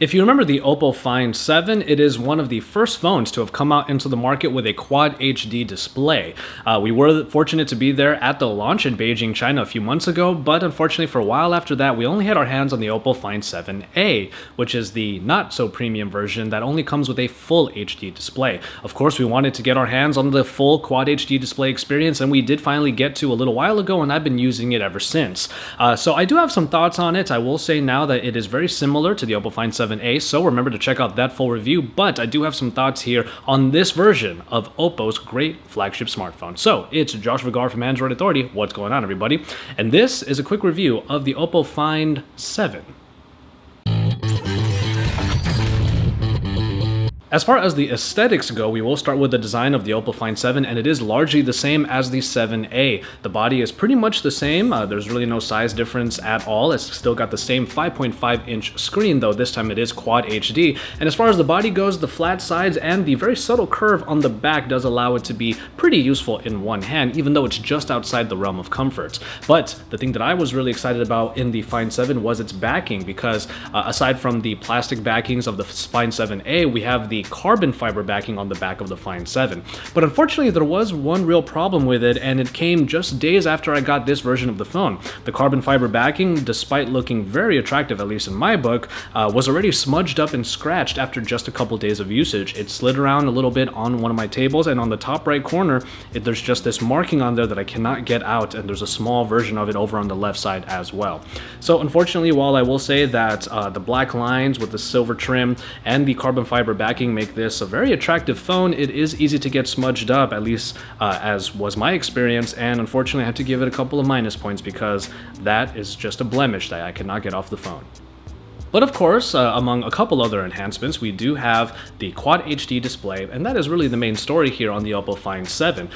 If you remember the Oppo Find 7, it is one of the first phones to have come out into the market with a Quad HD display. We were fortunate to be there at the launch in Beijing, China a few months ago, but unfortunately for a while after that, we only had our hands on the Oppo Find 7A, which is the not so premium version that only comes with a full HD display. Of course, we wanted to get our hands on the full Quad HD display experience, and we did finally get to a little while ago, and I've been using it ever since. So I do have some thoughts on it. I will say now that it is very similar to the Oppo Find 7A, so remember to check out that full review, but I do have some thoughts here on this version of Oppo's great flagship smartphone. So it's Josh Vergara from Android Authority. What's going on, everybody? And this is a quick review of the Oppo Find 7. As far as the aesthetics go, we will start with the design of the Oppo Find 7, and it is largely the same as the 7A. The body is pretty much the same. There's really no size difference at all. It's still got the same 5.5-inch screen, though this time it is Quad HD. And as far as the body goes, the flat sides and the very subtle curve on the back does allow it to be pretty useful in one hand, even though it's just outside the realm of comfort. But the thing that I was really excited about in the Find 7 was its backing, because aside from the plastic backings of the Find 7A, we have the carbon fiber backing on the back of the Find 7. But unfortunately, there was one real problem with it, and it came just days after I got this version of the phone. The carbon fiber backing, despite looking very attractive, at least in my book, was already smudged up and scratched after just a couple days of usage. It slid around a little bit on one of my tables, and on the top right corner, there's just this marking on there that I cannot get out, and there's a small version of it over on the left side as well. So unfortunately, while I will say that the black lines with the silver trim and the carbon fiber backing make this a very attractive phone, it is easy to get smudged up, at least as was my experience, and unfortunately I had to give it a couple of minus points because that is just a blemish that I cannot get off the phone. But of course, among a couple other enhancements, we do have the Quad HD display, and that is really the main story here on the Oppo Find 7.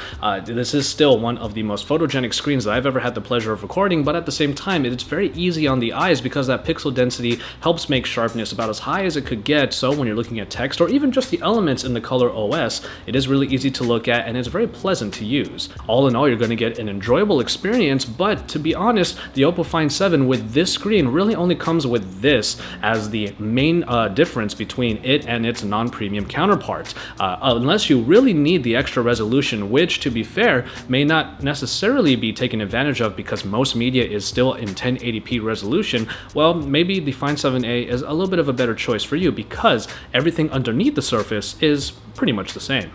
This is still one of the most photogenic screens that I've ever had the pleasure of recording, but at the same time, it's very easy on the eyes because that pixel density helps make sharpness about as high as it could get, so when you're looking at text or even just the elements in the Color OS, it is really easy to look at and it's very pleasant to use. All in all, you're going to get an enjoyable experience, but to be honest, the Oppo Find 7 with this screen really only comes with this as the main difference between it and its non-premium counterparts. Unless you really need the extra resolution, which, to be fair, may not necessarily be taken advantage of because most media is still in 1080p resolution, well, maybe the Find 7A is a little bit of a better choice for you because everything underneath the surface is pretty much the same.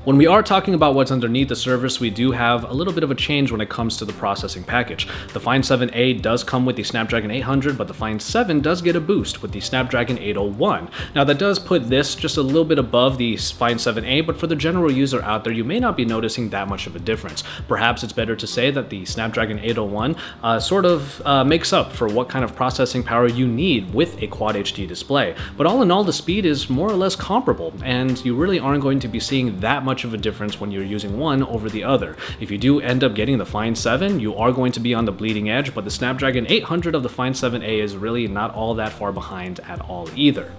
When we are talking about what's underneath the surface, we do have a little bit of a change when it comes to the processing package. The Find 7A does come with the Snapdragon 800, but the Find 7 does get a boost with the Snapdragon 801. Now that does put this just a little bit above the Find 7A, but for the general user out there, you may not be noticing that much of a difference. Perhaps it's better to say that the Snapdragon 801 sort of makes up for what kind of processing power you need with a Quad HD display. But all in all, the speed is more or less comparable, and you really aren't going to be seeing that much of a difference when you're using one over the other. If you do end up getting the Find 7, you are going to be on the bleeding edge, but the Snapdragon 800 of the Find 7A is really not all that far behind at all either.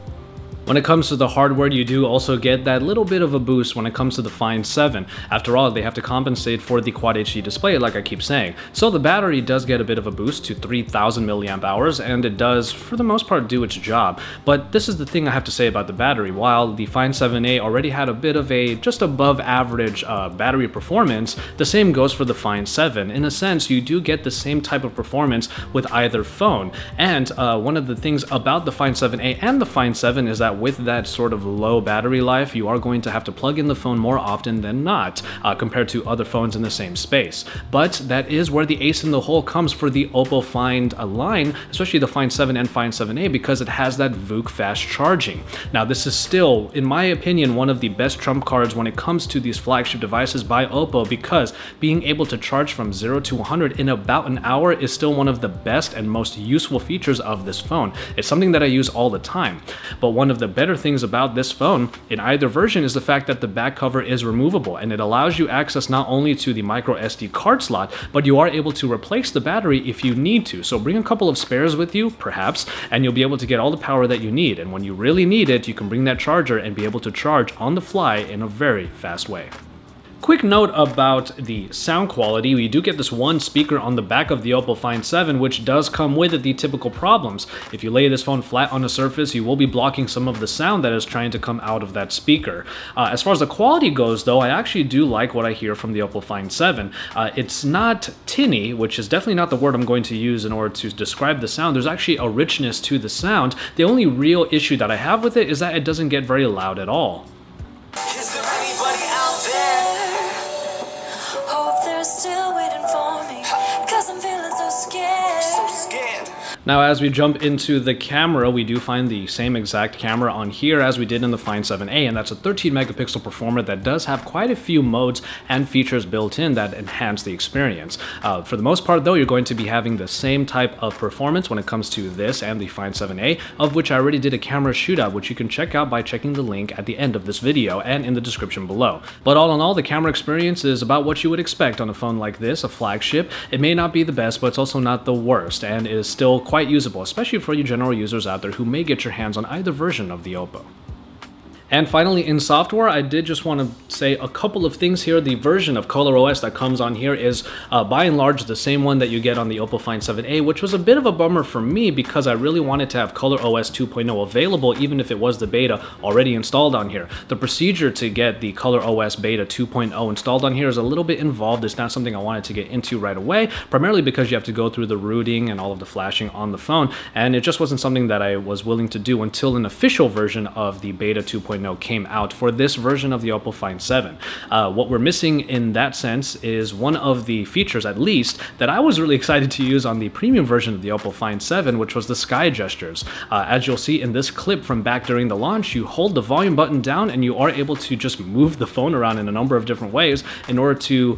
When it comes to the hardware, you do also get that little bit of a boost when it comes to the Find 7. After all, they have to compensate for the Quad HD display, like I keep saying. So the battery does get a bit of a boost to 3000 milliamp hours, and it does, for the most part, do its job. But this is the thing I have to say about the battery. While the Find 7A already had a bit of a just above average battery performance, the same goes for the Find 7. In a sense, you do get the same type of performance with either phone. And one of the things about the Find 7A and the Find 7 is that with that sort of low battery life, you are going to have to plug in the phone more often than not, compared to other phones in the same space. But that is where the ace in the hole comes for the Oppo Find line, especially the Find 7 and Find 7A, because it has that VOOC fast charging. Now, this is still, in my opinion, one of the best trump cards when it comes to these flagship devices by Oppo, because being able to charge from 0 to 100 in about an hour is still one of the best and most useful features of this phone. It's something that I use all the time. But one of the better things about this phone in either version is the fact that the back cover is removable, and it allows you access not only to the micro SD card slot, but you are able to replace the battery if you need to. So bring a couple of spares with you, perhaps, and you'll be able to get all the power that you need. And when you really need it, you can bring that charger and be able to charge on the fly in a very fast way. Quick note about the sound quality. We do get this one speaker on the back of the Oppo Find 7, which does come with the typical problems. If you lay this phone flat on a surface, you will be blocking some of the sound that is trying to come out of that speaker. As far as the quality goes, though, I actually do like what I hear from the Oppo Find 7. It's not tinny, which is definitely not the word I'm going to use in order to describe the sound. There's actually a richness to the sound. The only real issue that I have with it is that it doesn't get very loud at all. Is there anybody out there? Hope they're still waiting for me, 'cause I'm feeling so scared. So scared. Now, as we jump into the camera, we do find the same exact camera on here as we did in the Find 7a, and that's a 13 megapixel performer that does have quite a few modes and features built in that enhance the experience. For the most part, though, you're going to be having the same type of performance when it comes to this and the Find 7a, of which I already did a camera shootout, which you can check out by checking the link at the end of this video and in the description below. But all in all, the camera experience is about what you would expect on a phone like this, a flagship. It may not be the best, but it's also not the worst, and it is still quite usable, especially for you general users out there who may get your hands on either version of the Oppo. And finally, in software, I did just want to say a couple of things here. The version of ColorOS that comes on here is by and large the same one that you get on the Oppo Find 7a, which was a bit of a bummer for me because I really wanted to have ColorOS 2.0 available, even if it was the beta already installed on here. The procedure to get the ColorOS beta 2.0 installed on here is a little bit involved. It's not something I wanted to get into right away, primarily because you have to go through the rooting and all of the flashing on the phone, and it just wasn't something that I was willing to do until an official version of the beta 2.0 came out for this version of the Oppo Find 7. What we're missing in that sense is one of the features, at least, that I was really excited to use on the premium version of the Oppo Find 7, which was the sky gestures. As you'll see in this clip from back during the launch, you hold the volume button down and you are able to just move the phone around in a number of different ways in order to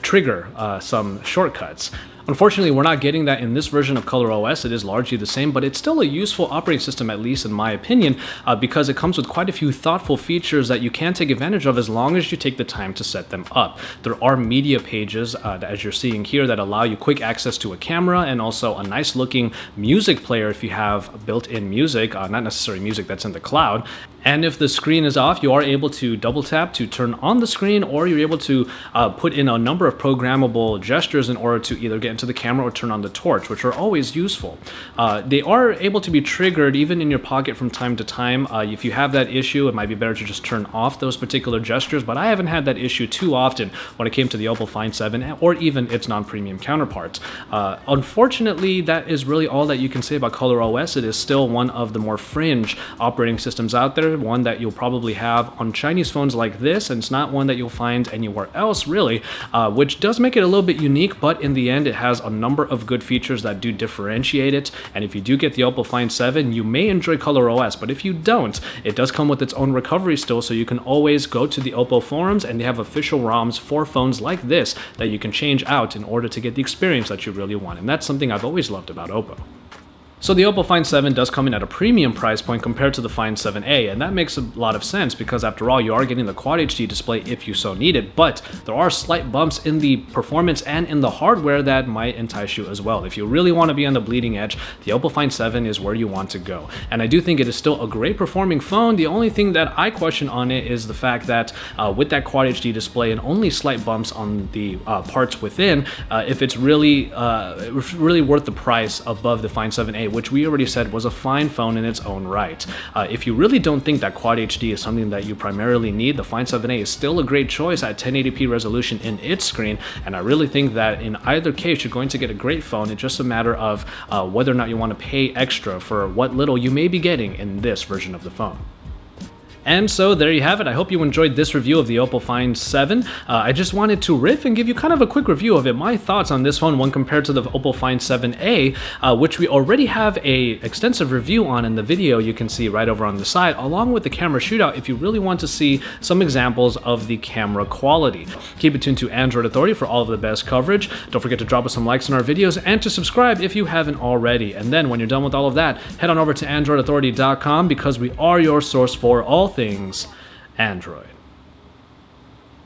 trigger some shortcuts. Unfortunately, we're not getting that in this version of ColorOS. It is largely the same, but it's still a useful operating system, at least in my opinion, because it comes with quite a few thoughtful features that you can take advantage of as long as you take the time to set them up. There are media pages, as you're seeing here, that allow you quick access to a camera and also a nice looking music player if you have built-in music, not necessarily music that's in the cloud. And if the screen is off, you are able to double tap to turn on the screen, or you're able to put in a number of programmable gestures in order to either get into the camera or turn on the torch, which are always useful. They are able to be triggered even in your pocket from time to time. If you have that issue, it might be better to just turn off those particular gestures, but I haven't had that issue too often when it came to the Oppo Find 7 or even its non-premium counterparts. Unfortunately, that is really all that you can say about ColorOS. It is still one of the more fringe operating systems out there, one that you'll probably have on Chinese phones like this, and it's not one that you'll find anywhere else really, which does make it a little bit unique, but in the end it has a number of good features that do differentiate it. And if you do get the Oppo Find 7, you may enjoy ColorOS, but if you don't, it does come with its own recovery still, so you can always go to the Oppo forums and they have official ROMs for phones like this that you can change out in order to get the experience that you really want, and that's something I've always loved about Oppo. So the Oppo Find 7 does come in at a premium price point compared to the Find 7a, and that makes a lot of sense because after all, you are getting the Quad HD display if you so need it, but there are slight bumps in the performance and in the hardware that might entice you as well. If you really want to be on the bleeding edge, the Oppo Find 7 is where you want to go. And I do think it is still a great performing phone. The only thing that I question on it is the fact that with that Quad HD display and only slight bumps on the parts within, if it's really worth the price above the Find 7a, which we already said was a fine phone in its own right. If you really don't think that Quad HD is something that you primarily need, the Find 7a is still a great choice at 1080p resolution in its screen, and I really think that in either case you're going to get a great phone. It's just a matter of whether or not you want to pay extra for what little you may be getting in this version of the phone. And so there you have it. I hope you enjoyed this review of the Oppo Find 7. I just wanted to riff and give you kind of a quick review of it, my thoughts on this phone when compared to the Oppo Find 7a, which we already have a extensive review on in the video you can see right over on the side, along with the camera shootout if you really want to see some examples of the camera quality. Keep it tuned to Android Authority for all of the best coverage. Don't forget to drop us some likes on our videos and to subscribe if you haven't already. And then when you're done with all of that, head on over to AndroidAuthority.com because we are your source for all things Android.